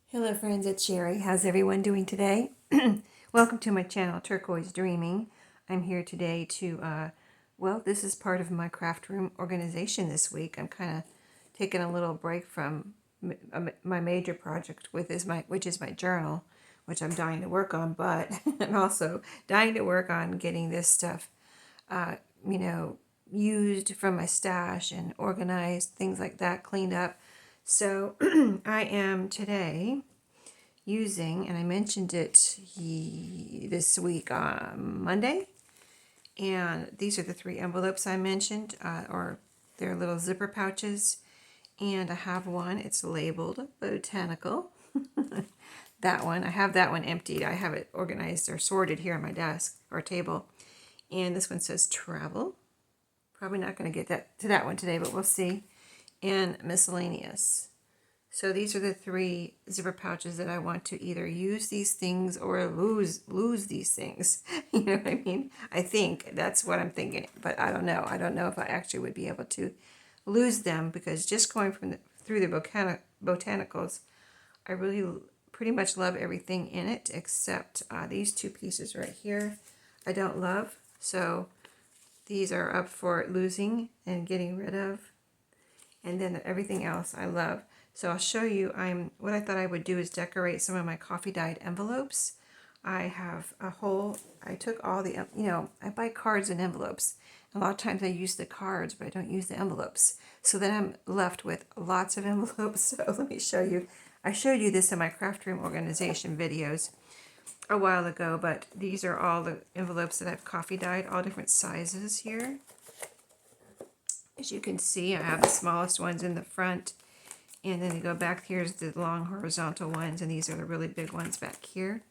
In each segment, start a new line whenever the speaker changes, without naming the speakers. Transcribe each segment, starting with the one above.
Hello friends, it's Sherry. How's everyone doing today? Welcome to my channel, Turquoise Dreaming. I'm here today to, this is part of my craft room organization this week. I'm kind of taking a little break from my major project, which is my journal, which I'm dying to work on, but I'm also dying to work on getting this stuff, uh, you know, used from my stash and organized, things like that, cleaned up. So I am today using, and I mentioned it this week on Monday, and these are the 3 envelopes I mentioned, or they're little zipper pouches, and I have one, it's labeled Botanical. That one, I have that one emptied. I have it organized or sorted here on my desk or table. And this one says Travel. Probably not going to get to that one today, but we'll see. And Miscellaneous. So these are the 3 zipper pouches that I want to either use these things or lose these things. You know what I mean? I think that's what I'm thinking, but I don't know. I don't know if I actually would be able to lose them, because just going through the botanicals, I really pretty much love everything in it except these 2 pieces right here. I don't love, so these are up for losing and getting rid of. And then everything else I love. So I'll show you, what I thought I would do is decorate some of my coffee dyed envelopes. I have I took all the, I buy cards and envelopes. A lot of times I use the cards, but I don't use the envelopes. So then I'm left with lots of envelopes. So let me show you. I showed you this in my craft room organization videos a while ago, but these are all the envelopes that I've coffee dyed, all different sizes here. As you can see, I have the smallest ones in the front, and then you go back, here's the long horizontal ones, and these are the really big ones back here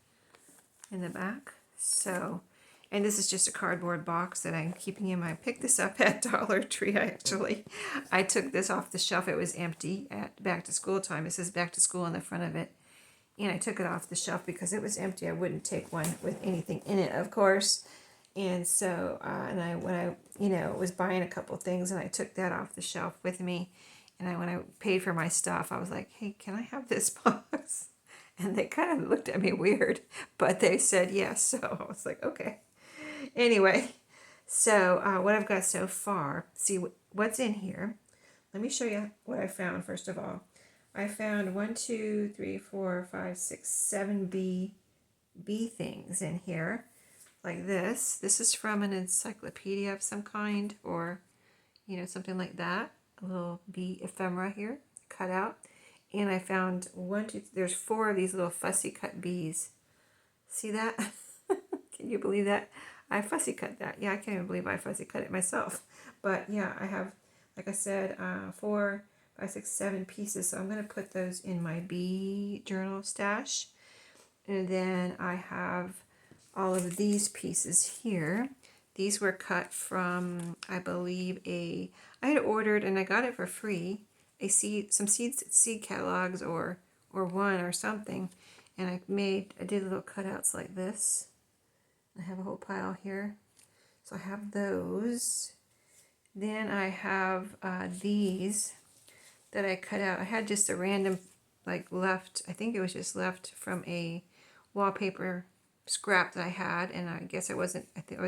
in the back. So, and this is just a cardboard box that I'm keeping in my, I picked this up at Dollar Tree, I took this off the shelf. It was empty at back to school time. It says back to school on the front of it. And I took it off the shelf because it was empty. I wouldn't take one with anything in it, of course. And so, when I was buying a couple things, and I took that off the shelf with me, and when I paid for my stuff, I was like, hey, can I have this box? And they kind of looked at me weird, but they said yes. So I was like, okay. Anyway, so what I've got so far, see what's in here. Let me show you what I found first of all. I found 1, 2, 3, 4, 5, 6, 7 bee things in here, like this. This is from an encyclopedia of some kind, or something like that. A little bee ephemera here, cut out. And I found there's 4 of these little fussy cut bees. See that? Can you believe that? I fussy cut that. Yeah, I can't even believe I fussy cut it myself. But yeah, I have, like I said, 4, 5, 6, 7 pieces. So I'm going to put those in my bee journal stash. And then I have all of these pieces here. These were cut from, I believe, I had ordered, and I got it for free, some seed catalogs or one or something. And I did little cutouts like this. I have a whole pile here. So I have those. Then I have these that I cut out. I had just a random, left, I think it was just left from a wallpaper scrap that I had, and I guess I was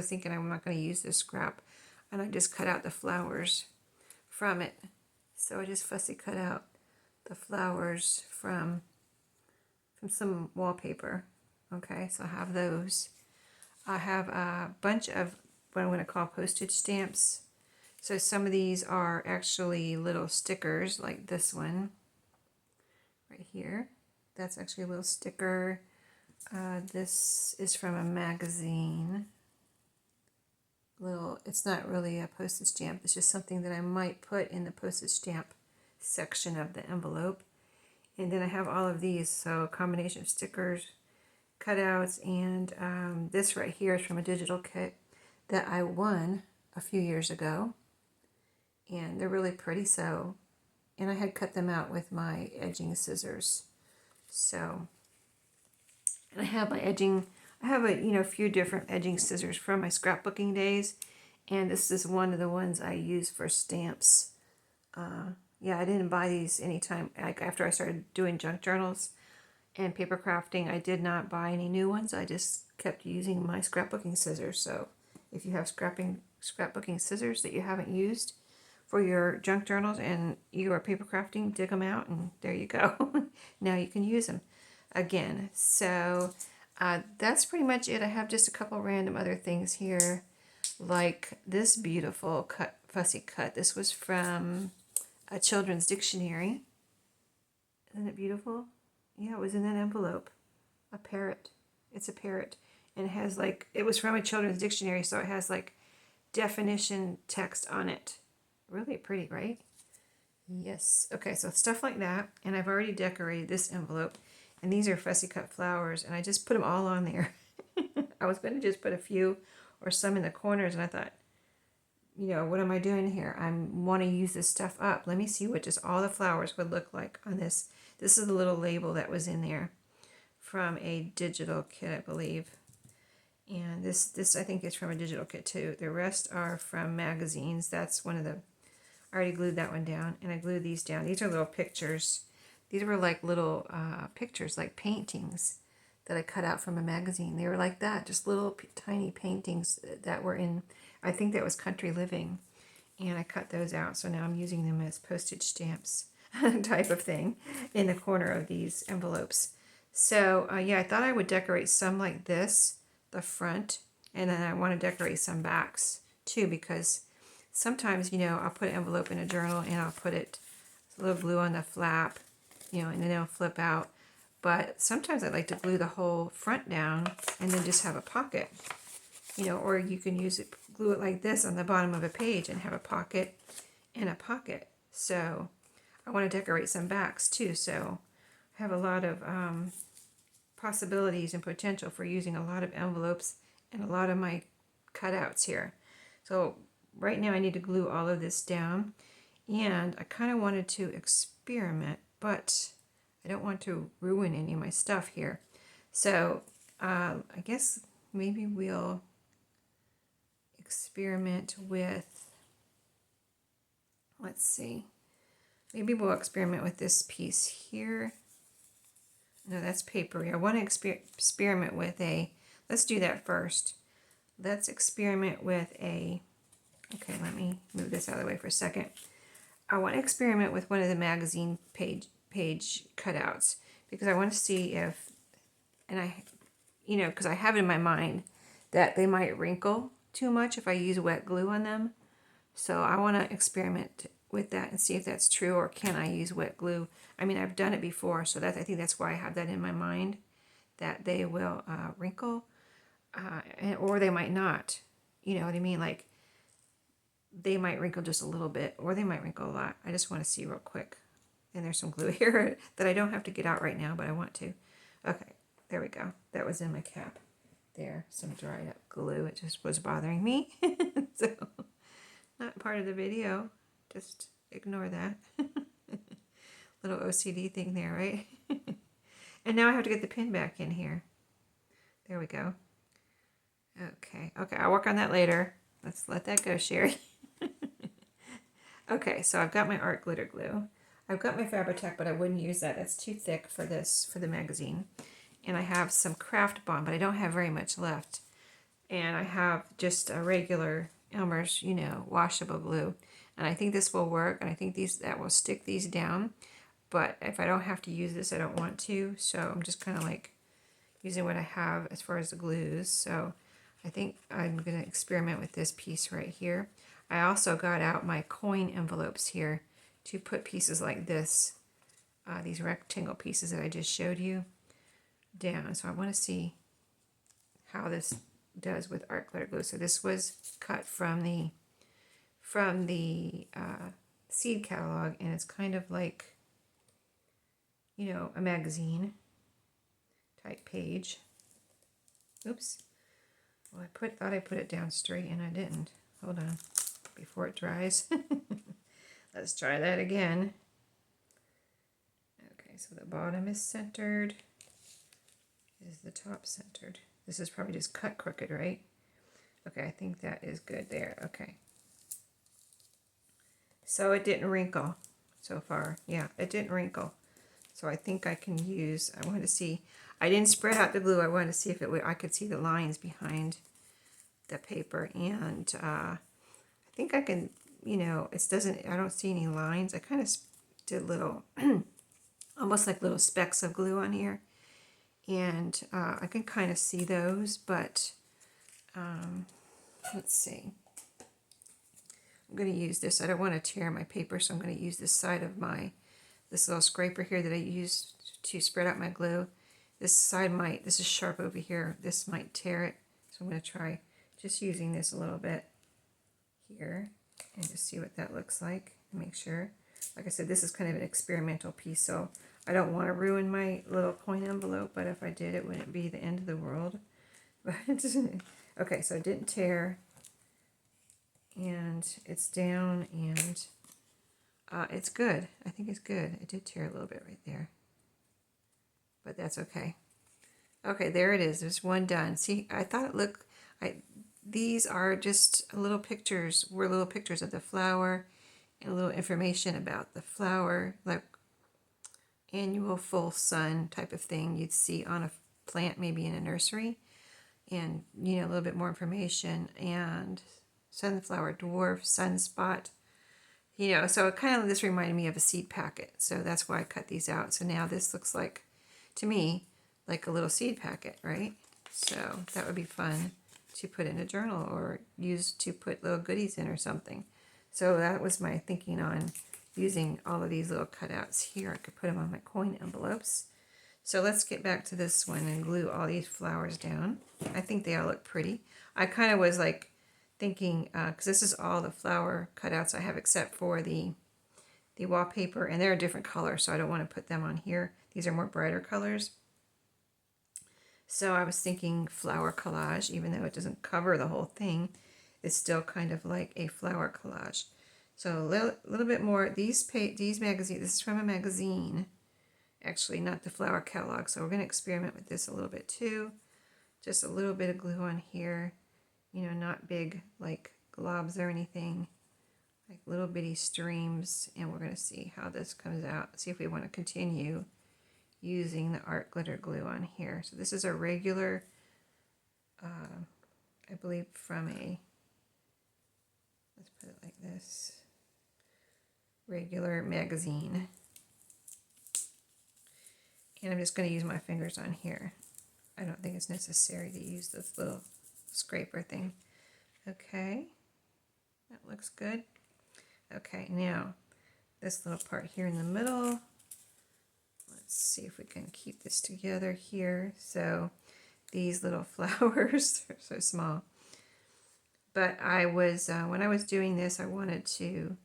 thinking I'm not going to use this scrap, and I just cut out the flowers from it. So I just fussy cut out the flowers from some wallpaper. Okay, so I have those. I have a bunch of what I'm going to call postage stamps. So some of these are actually little stickers, like this one right here. That's actually a little sticker. This is from a magazine. It's not really a postage stamp. It's just something that I might put in the postage stamp section of the envelope. And then I have all of these, so a combination of stickers, cutouts, and this right here is from a digital kit that I won a few years ago. And they're really pretty, and I had cut them out with my edging scissors. So, and I have a few different edging scissors from my scrapbooking days, and this is one of the ones I use for stamps. Yeah, I didn't buy these anytime, like after I started doing junk journals. And paper crafting, I did not buy any new ones. I just kept using my scrapbooking scissors. So if you have scrapbooking scissors that you haven't used for your junk journals and you are paper crafting, dig them out and there you go. Now you can use them again. So that's pretty much it. I have just a couple random other things here, like this beautiful fussy cut. This was from a children's dictionary. Isn't it beautiful? Yeah, it was in an envelope. A parrot. It's a parrot. And it has like, it was from a children's dictionary, so it has like definition text on it. Really pretty, right? Yes. Okay, so stuff like that. And I've already decorated this envelope. And these are fussy cut flowers. And I just put them all on there. I was going to just put a few or some in the corners. And I thought, you know, what am I doing here? I want to use this stuff up. Let me see what just all the flowers would look like on this. This is the little label that was in there from a digital kit, I believe. And this I think is from a digital kit too. The rest are from magazines. That's one of the, I already glued that one down, and I glued these down. These are little pictures. These were like little pictures, like paintings that I cut out from a magazine. They were like that, just little tiny paintings that were in, I think that was Country Living. And I cut those out, so now I'm using them as postage stamps type of thing in the corner of these envelopes. So yeah, I thought I would decorate some like this, the front, and then I want to decorate some backs too, because sometimes, you know, I'll put an envelope in a journal and I'll put a little glue on the flap, you know, and then it'll flip out. But sometimes I like to glue the whole front down and then just have a pocket, you know, or you can use it, glue it like this on the bottom of a page and have a pocket and a pocket. So I want to decorate some backs too, so I have a lot of possibilities and potential for using a lot of envelopes and a lot of my cutouts here. So right now I need to glue all of this down, and I kind of wanted to experiment, but I don't want to ruin any of my stuff here. So I guess maybe we'll experiment with, let's see, maybe we'll experiment with this piece here. No, that's papery. I want to experiment with a, let's do that first. Let's experiment with a, okay, let me move this out of the way for a second. I want to experiment with one of the magazine page cutouts, because I want to see if, and I, you know, because I have in my mind that they might wrinkle too much if I use wet glue on them. So I want to experiment with that and see if that's true, or can I use wet glue. I mean, I've done it before, so I think that's why I have that in my mind, that they will wrinkle, or they might not. You know what I mean? Like, they might wrinkle just a little bit, or they might wrinkle a lot. I just want to see real quick. And there's some glue here that I don't have to get out right now, but I want to. Okay, there we go. That was in my cap. There, some dried up glue. It just was bothering me. So, not part of the video. Just ignore that. Little OCD thing there, right? And now I have to get the pin back in here. There we go. Okay, I'll work on that later. Let's let that go, Sherry. Okay, so I've got my art glitter glue. I've got my Fabri-Tac, but I wouldn't use that. That's too thick for this, for the magazine. And I have some Craft Bond, but I don't have very much left. And I have just a regular Elmer's, you know, washable glue. And I think this will work, and I think that will stick these down. But if I don't have to use this, I don't want to. So I'm just kind of like using what I have as far as the glues. So I think I'm going to experiment with this piece right here. I also got out my coin envelopes here to put pieces like this, these rectangle pieces that I just showed you, down. So I want to see how this does with art glitter glue. So this was cut from the seed catalog, and it's kind of like, you know, a magazine type page. Oops. Well, I thought I put it down straight, and I didn't. Hold on, before it dries. Let's try that again. Okay, so the bottom is centered. Is the top centered? This is probably just cut crooked, right? Okay, I think that is good there. Okay. So it didn't wrinkle so far. Yeah, it didn't wrinkle. So I think I can use, I wanted to see, I didn't spread out the glue. I wanted to see if it would, I could see the lines behind the paper. And I think I can, you know, it doesn't, I don't see any lines. I kind of did little, almost like little specks of glue on here. And I can kind of see those, but let's see. I'm going to use this. I don't want to tear my paper, so I'm going to use this side of this little scraper here that I used to spread out my glue. This side might, this is sharp over here, this might tear it. So I'm going to try just using this a little bit here and just see what that looks like and make sure. Like I said, this is kind of an experimental piece, so I don't want to ruin my little coin envelope, but if I did, it wouldn't be the end of the world. But okay, so it didn't tear, and it's down, and it's good. I think it's good. It did tear a little bit right there, but that's okay. Okay, there it is. There's one done. See, I thought it looked, these are just little pictures, were little pictures of the flower and a little information about the flower, like annual full sun type of thing you'd see on a plant maybe in a nursery, and you know, a little bit more information, and sunflower dwarf, sunspot, you know, so it kind of, this reminded me of a seed packet, so that's why I cut these out. So now this looks like, to me, like a little seed packet, right? So that would be fun to put in a journal or use to put little goodies in or something. So that was my thinking on using all of these little cutouts here. I could put them on my coin envelopes. So let's get back to this one and glue all these flowers down. I think they all look pretty. I kind of was like thinking, because this is all the flower cutouts I have except for the wallpaper, and they're a different color, so I don't want to put them on here. These are more brighter colors. So I was thinking flower collage, even though it doesn't cover the whole thing, it's still kind of like a flower collage. So a little bit more, these magazines, this is from a magazine, actually not the flower catalog, so we're going to experiment with this a little bit too. Just a little bit of glue on here, you know, not big like globs or anything, like little bitty streams, and we're going to see how this comes out, see if we want to continue using the art glitter glue on here. So this is a regular, I believe from a, let's put it like this, regular magazine. And I'm just going to use my fingers on here. I don't think it's necessary to use this little scraper thing. Okay, that looks good. Okay, now this little part here in the middle, let's see if we can keep this together here. So these little flowers are so small. But I was, when I was doing this, I wanted to,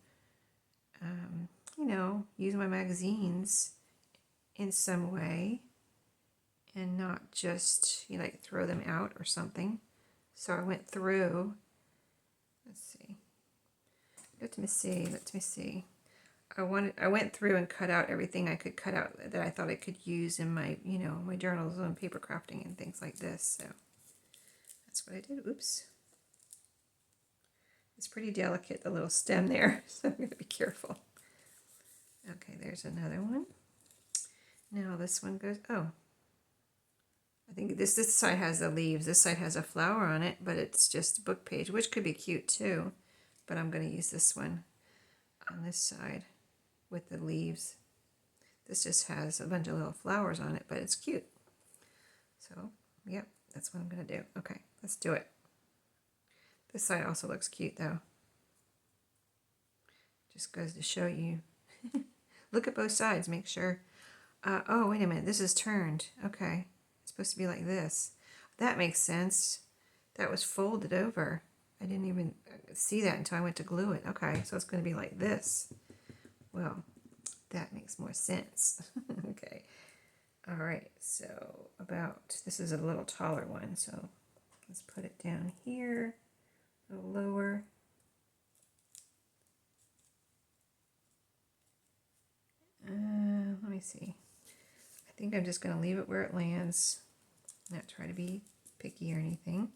you know, use my magazines in some way and not just, you know, like throw them out or something. So I went through, let's see. Let me see. I went through and cut out everything I could cut out that I thought I could use in my, you know, my journals and paper crafting and things like this. So that's what I did. Oops. It's pretty delicate, the little stem there, so I'm going to be careful. Okay, there's another one. Now this one goes, oh, I think this side has the leaves. This side has a flower on it, but it's just a book page, which could be cute too. But I'm going to use this one on this side with the leaves. This just has a bunch of little flowers on it, but it's cute. So, yep, that's what I'm going to do. Okay, let's do it. This side also looks cute though. Just goes to show you. Look at both sides, make sure. Oh, wait a minute, this is turned. Okay, it's supposed to be like this. That makes sense. That was folded over. I didn't even see that until I went to glue it. Okay, so it's going to be like this. Well, that makes more sense. Okay. All right, so this is a little taller one, so let's put it down here, a little lower. Let me see. I think I'm just going to leave it where it lands, not try to be picky or anything.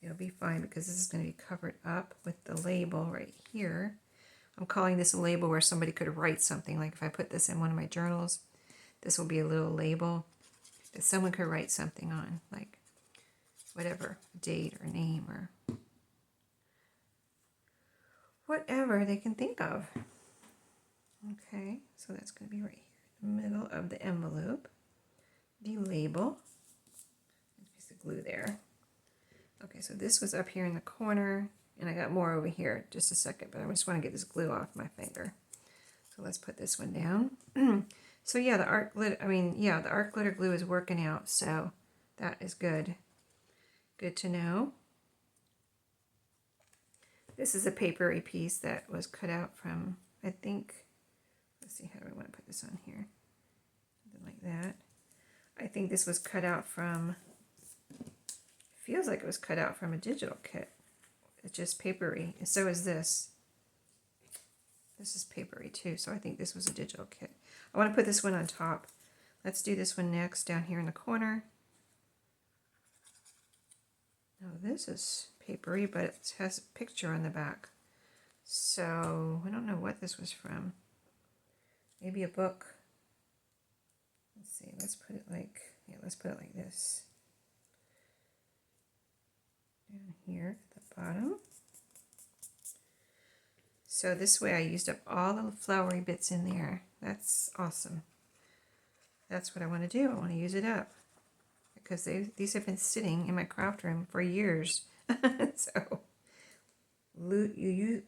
It'll be fine because this is going to be covered up with the label right here. I'm calling this a label where somebody could write something, like if I put this in one of my journals, this will be a little label that someone could write something on, like whatever, date or name or whatever they can think of. Okay, so that's going to be right here in the middle of the envelope. The label. There's the glue there. Okay, so this was up here in the corner, and I got more over here. Just a second, but I just want to get this glue off my finger. So let's put this one down. So yeah, the art glitter. The art glitter glue is working out. So that is good. Good to know. This is a papery piece that was cut out from, I think. Let's see, how do I want to put this on here? Something like that. I think this was cut out from, feels like it was cut out from a digital kit. It's just papery. And so is this. This is papery too, so I think this was a digital kit. I want to put this one on top. Let's do this one next, down here in the corner. Now this is papery, but it has a picture on the back. So I don't know what this was from. Maybe a book. Let's see, let's put it like, let's put it like this. Down here at the bottom. So this way I used up all the flowery bits in there. That's awesome. That's what I want to do. I want to use it up. Because these have been sitting in my craft room for years. So, use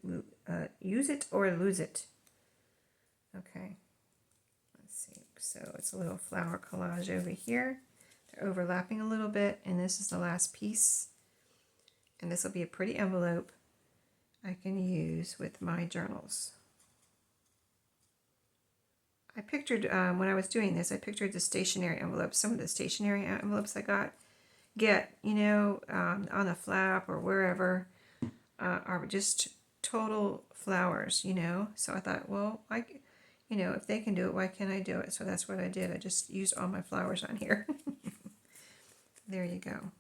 it or lose it. Okay. Let's see. So it's a little flower collage over here. They're overlapping a little bit, and this is the last piece. And this will be a pretty envelope I can use with my journals. I pictured, when I was doing this, I pictured the stationery envelopes. Some of the stationery envelopes I get, on the flap or wherever, are just total flowers, So I thought, well, if they can do it, why can't I do it? So that's what I did. I just used all my flowers on here. There you go.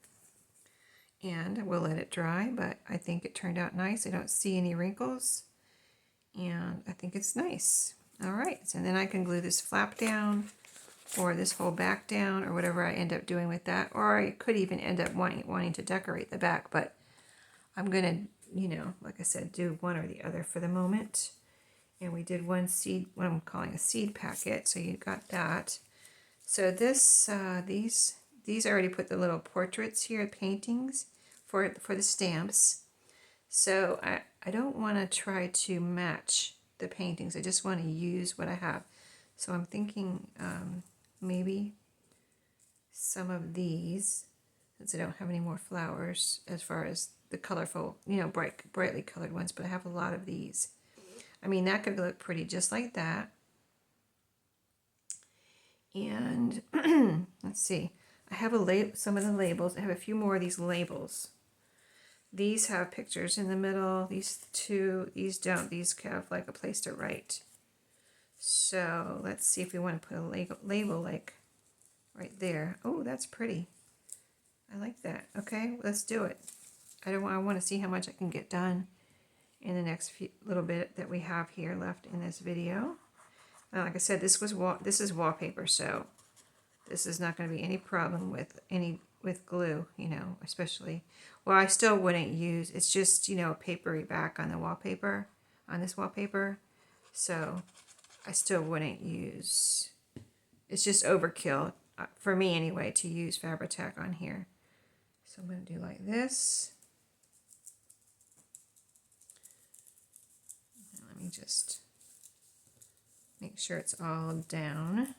And we'll let it dry, but I think it turned out nice. I don't see any wrinkles, and I think it's nice. All right, so then I can glue this flap down, or this whole back down, or whatever I end up doing with that. Or I could even end up wanting to decorate the back, but I'm gonna, like I said, do one or the other for the moment. And we did one seed, what I'm calling a seed packet, so you got that. So this, these I already put the little portraits here, paintings for the stamps. So I don't want to try to match the paintings. I just want to use what I have. So I'm thinking maybe some of these, since I don't have any more flowers as far as the colorful, brightly colored ones, but I have a lot of these. I mean, that could look pretty just like that. And let's see. I have some of the labels. I have a few more of these labels. These have pictures in the middle. These two, these don't. These have like a place to write. So let's see if we want to put a label like right there. Oh, that's pretty. I like that. Okay, let's do it. I want to see how much I can get done in the next little bit that we have here left in this video. Like I said, this is wallpaper, so this is not going to be any problem with glue, especially. Well, I still wouldn't use, it's just, a papery back on the wallpaper, on this wallpaper. So I still wouldn't use, it's just overkill, for me anyway, to use Fabri-Tac on here. So I'm going to do like this. Let me just make sure it's all down.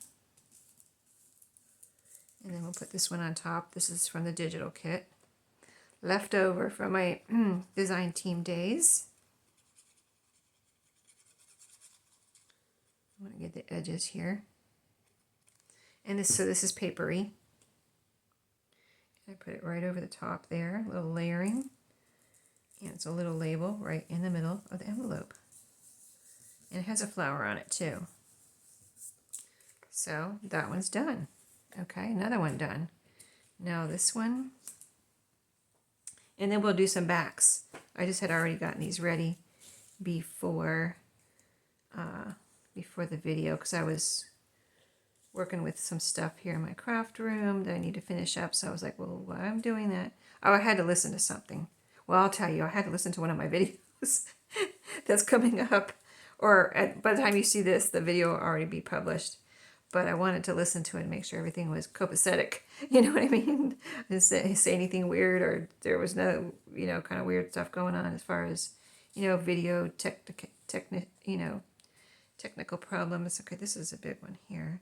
And then we'll put this one on top. This is from the digital kit. Left over from my design team days. I want to get the edges here. And this is papery. I put it right over the top there, a little layering. And it's a little label right in the middle of the envelope. And it has a flower on it too. So that one's done. Okay, another one done. Now this one. And then we'll do some backs. I just had already gotten these ready before the video, because I was working with some stuff here in my craft room that I need to finish up. So I was like, well, while I'm doing that, oh, I had to listen to something. Well, I'll tell you, I had to listen to one of my videos that's coming up. Or by the time you see this, the video will already be published. But I wanted to listen to it and make sure everything was copacetic. You know what I mean? I didn't say anything weird, or there was no, kind of weird stuff going on as far as, video technical problems. Okay, this is a big one here.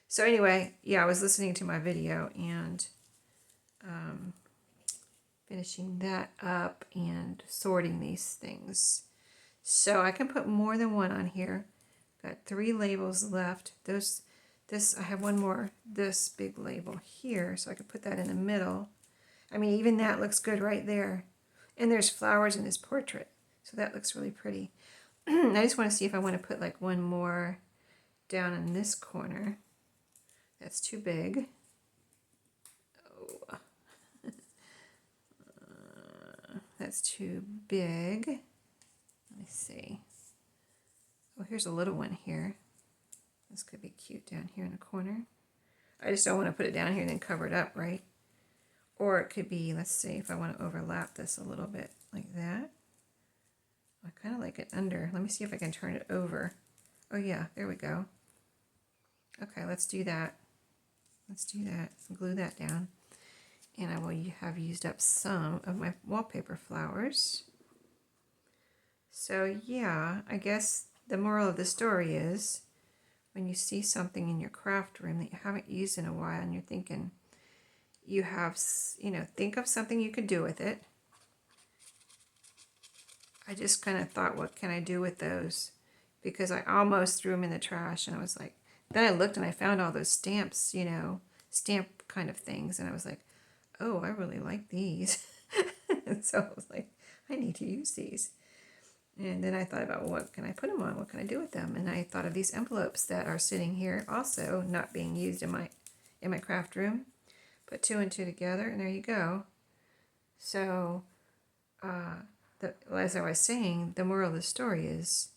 So anyway, yeah, I was listening to my video and finishing that up and sorting these things. So I can put more than one on here. Got 3 labels left. I have one more, this big label here, so I could put that in the middle. I mean, even that looks good right there. And there's flowers in his portrait, so that looks really pretty. I just want to see if I want to put like one more down in this corner. That's too big. Oh. That's too big. Let me see. Oh, here's a little one here. This could be cute down here in the corner. I just don't want to put it down here and then cover it up, right? Or it could be, let's see if I want to overlap this a little bit like that. I kind of like it under. Let me see if I can turn it over. Oh yeah, there we go. Okay, let's do that. Let's do that. Glue that down. And I will have used up some of my wallpaper flowers. So yeah, I guess the moral of the story is when you see something in your craft room that you haven't used in a while and you're thinking, you have, think of something you could do with it. I just kind of thought, what can I do with those? Because I almost threw them in the trash, and I was like, then I looked and I found all those stamps, stamp kind of things, and I was like, oh, I really like these. And so I was like, I need to use these. And then I thought about, well, what can I put them on? What can I do with them? And I thought of these envelopes that are sitting here also not being used in my craft room. Put 2 and 2 together, and there you go. So, as I was saying, the moral of the story is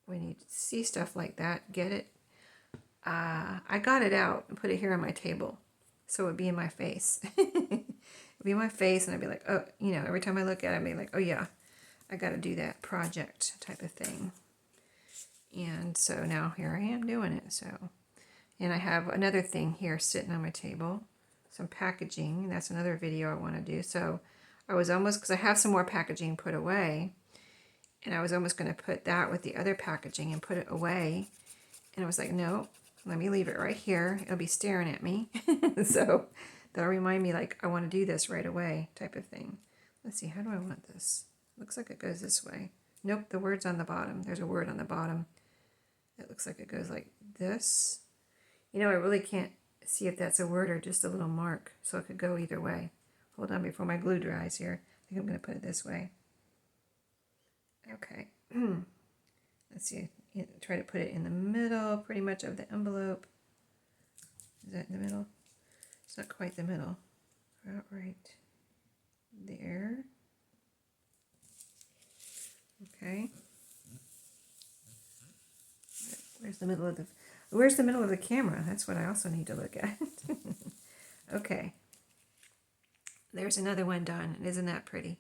when you see stuff like that, get it. I got it out and put it here on my table, so it would be in my face. It would be in my face, and I'd be like, oh, every time I look at it, I'd be like, oh yeah, I got to do that project type of thing. And so now here I am doing it. So, and I have another thing here sitting on my table, some packaging. That's another video I want to do. So I was almost, because I have some more packaging put away, and I was almost going to put that with the other packaging and put it away. And I was like, no, let me leave it right here. It'll be staring at me. So that'll remind me, like, I want to do this right away type of thing. Let's see, how do I want this? Looks like it goes this way. Nope, the word's on the bottom. There's a word on the bottom. It looks like it goes like this. I really can't see if that's a word or just a little mark, so it could go either way. Hold on before my glue dries here. I think I'm going to put it this way. Okay. Let's see. Try to put it in the middle, pretty much, of the envelope. Is that in the middle? It's not quite the middle. About right there. Okay. Where's the middle of the camera? That's what I also need to look at. Okay. There's another one done. Isn't that pretty?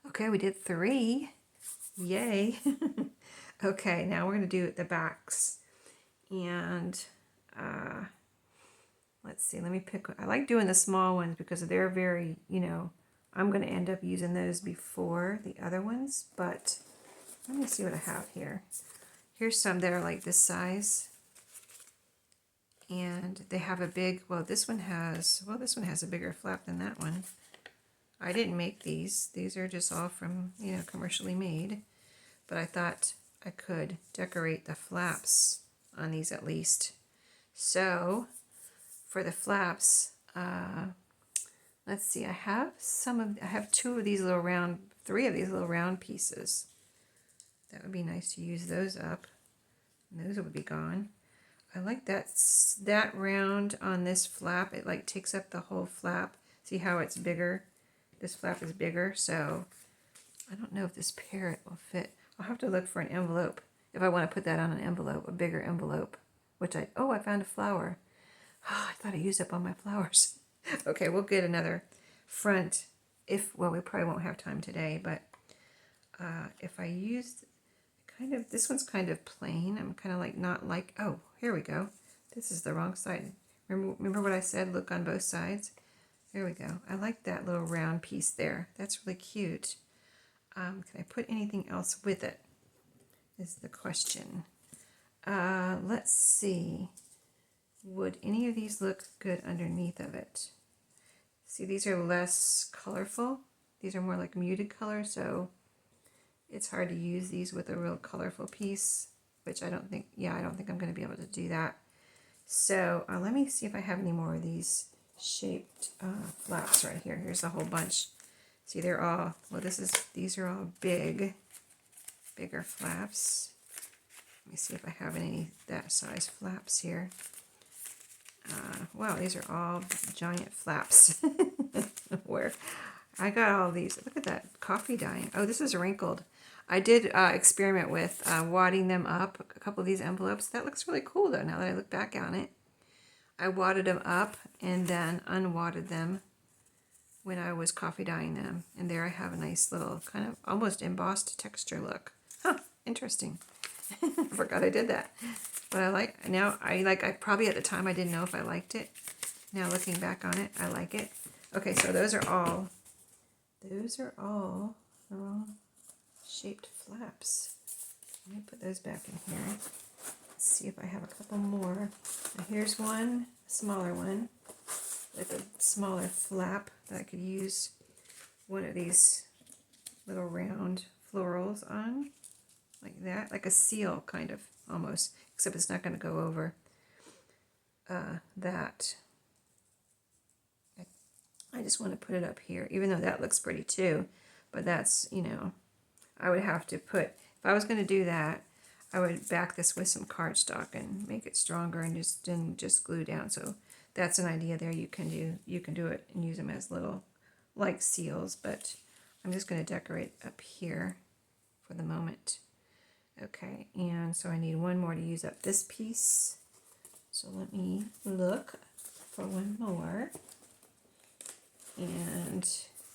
Okay, we did 3. Yay. Okay, now we're going to do the backs. And let's see, let me pick. I like doing the small ones because they're very, I'm going to end up using those before the other ones. But let me see what I have here. Here's some that are like this size. And they have a big, this one has a bigger flap than that one. I didn't make these. These are just all from, commercially made. But I thought I could decorate the flaps on these at least. So for the flaps, let's see, I have 2 of these little round, 3 of these little round pieces. That would be nice to use those up. And those would be gone. I like that round on this flap. It like takes up the whole flap. See how it's bigger? This flap is bigger, so I don't know if this parrot will fit. I'll have to look for an envelope if I want to put that on an envelope, a bigger envelope I found a flower. Oh, I thought I used up all my flowers. Okay, we'll get another front well, we probably won't have time today, but if I used this one's kind of plain. I'm kind of like not like, oh, here we go. This is the wrong side. Remember what I said? Look on both sides. There we go. I like that little round piece there. That's really cute. Can I put anything else with it? Is the question. Let's see. Would any of these look good underneath of it? See, these are less colorful. These are more like muted color, so it's hard to use these with a real colorful piece, which I don't think I'm going to be able to do that. So let me see if I have any more of these shaped flaps right here. Here's a whole bunch. See, they're all, these are all bigger flaps. Let me see if I have any that size flaps here. Wow, these are all giant flaps. Where I got all these. Look at that coffee dyeing. Oh, this is wrinkled. I did experiment with wadding them up, a couple of these envelopes. That looks really cool though, now that I look back on it. I wadded them up and then unwadded them when I was coffee dyeing them. And there I have a nice little kind of almost embossed texture look. Huh, interesting. I forgot I did that. But I probably at the time I didn't know if I liked it. Now looking back on it, I like it. Okay, so those are all shaped flaps. Let me put those back in here. Let's see if I have a couple more. Now here's one, a smaller one, with a smaller flap that I could use one of these little round florals on, like that, like a seal kind of almost, except it's not going to go over that. I just want to put it up here, even though that looks pretty too, but that's, I would have to put, if I was going to do that, I would back this with some cardstock and make it stronger and just glue down. So that's an idea there. You can do it and use them as little like seals, but I'm just going to decorate up here for the moment. Okay, and so I need one more to use up this piece. So let me look for one more. And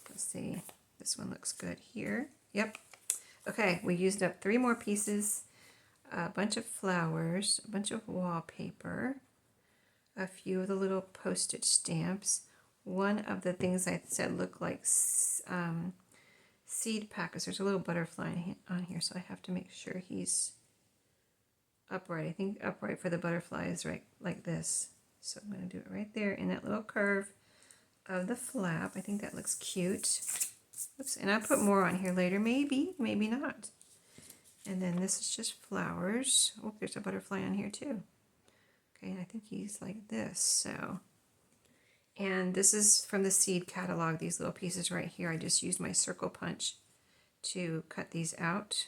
let's see, this one looks good here. Yep. Okay, we used up 3 more pieces, a bunch of flowers, a bunch of wallpaper, a few of the little postage stamps. One of the things I said looked like seed packets. There's a little butterfly on here, so I have to make sure he's upright. I think upright for the butterfly is right like this. So I'm going to do it right there in that little curve of the flap. I think that looks cute. Oops, and I'll put more on here later, maybe not. And then this is just flowers. Oh, there's a butterfly on here too. Okay, and I think he's like this, so. And this is from the seed catalog, these little pieces right here. I just used my circle punch to cut these out.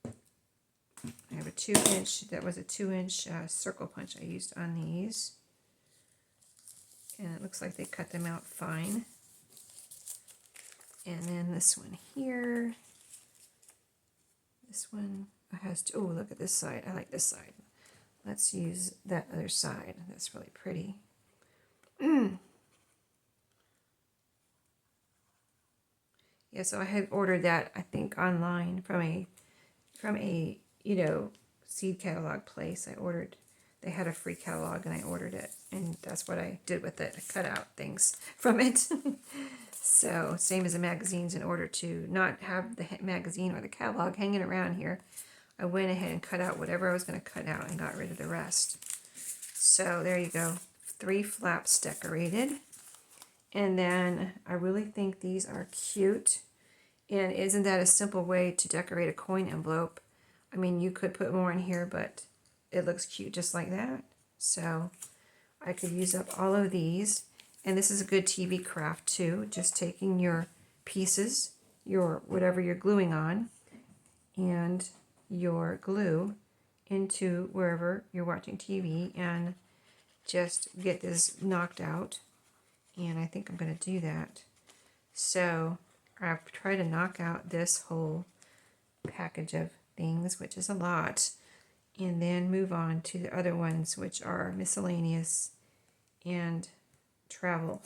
I have a 2-inch, that was a 2-inch circle punch I used on these. And it looks like they cut them out fine. And then this one here. This one has, oh, look at this side. I like this side. Let's use that other side. That's really pretty. Yeah, so I had ordered that, I think, online from a seed catalog place. They had a free catalog and I ordered it, and that's what I did with it. I cut out things from it. So same as the magazines, in order to not have the magazine or the catalog hanging around here, I went ahead and cut out whatever I was going to cut out and got rid of the rest. So there you go, 3 flaps decorated. And then I really think these are cute. And isn't that a simple way to decorate a coin envelope? I mean, you could put more in here, but it looks cute just like that. So I could use up all of these. And this is a good TV craft too. Just taking your pieces, whatever you're gluing on, and your glue into wherever you're watching TV and just get this knocked out. And I think I'm going to do that. So I've tried to knock out this whole package of things, which is a lot. and then move on to the other ones, which are miscellaneous and travel.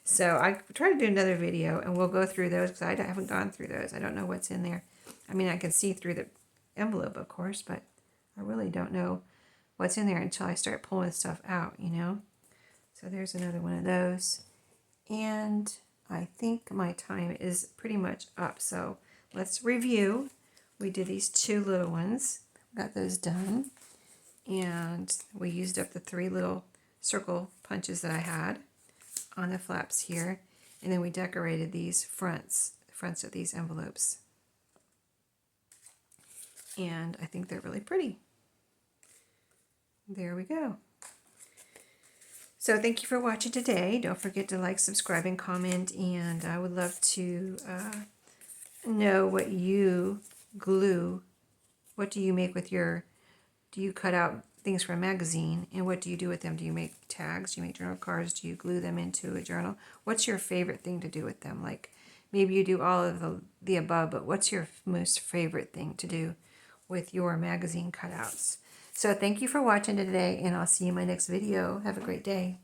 So I try to do another video and we'll go through those because I haven't gone through those. I don't know what's in there. I mean, I can see through the envelope, of course, but I really don't know what's in there until I start pulling stuff out, you know. So there's another one of those. And I think my time is pretty much up. So let's review. We did these 2 little ones. Got those done. And we used up the 3 little circle punches that I had on the flaps here. And then we decorated these fronts of these envelopes. And I think they're really pretty. There we go. So thank you for watching today. Don't forget to like, subscribe, and comment. And I would love to know what you glue. What do you make with your, do you cut out things for a magazine? And what do you do with them? Do you make tags? Do you make journal cards? Do you glue them into a journal? What's your favorite thing to do with them? Like maybe you do all of the above, but what's your most favorite thing to do with your magazine cutouts? So thank you for watching today, and I'll see you in my next video. Have a great day.